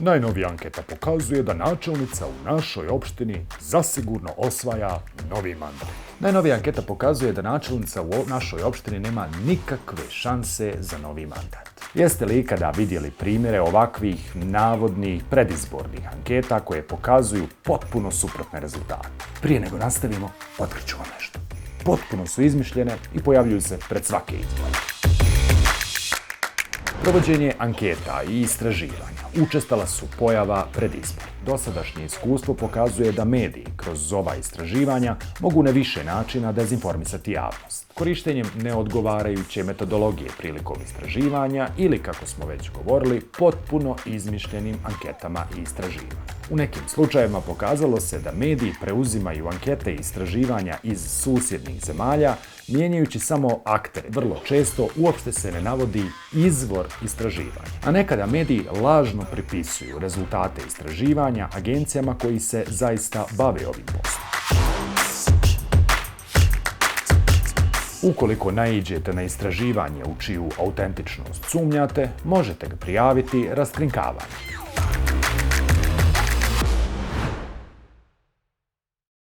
Najnovija anketa pokazuje da načelnica u našoj opštini zasigurno osvaja novi mandat. Najnovija anketa pokazuje da načelnica u našoj opštini nema nikakve šanse za novi mandat. Jeste li ikada vidjeli primjere ovakvih navodnih predizbornih anketa koje pokazuju potpuno suprotne rezultate? Prije nego nastavimo, otkriću vam nešto. Potpuno su izmišljene i pojavljuju se pred svake izbore. Provođenje anketa i istraživanja učestala su pojava pred izbor. Dosadašnje iskustvo pokazuje da mediji kroz ova istraživanja mogu na više načina dezinformisati javnost, korištenjem neodgovarajuće metodologije prilikom istraživanja ili, kako smo već govorili, potpuno izmišljenim anketama i istraživanjima. U nekim slučajevima pokazalo se da mediji preuzimaju ankete i istraživanja iz susjednih zemalja, mijenjajući samo aktere. Vrlo često uopšte se ne navodi izvor istraživanja, a nekada mediji lažno pripisuju rezultate istraživanja agencijama koji se zaista bave ovim poslom. Ukoliko naiđete na istraživanje u čiju autentičnost sumnjate, možete ga prijaviti raskrinkavanju.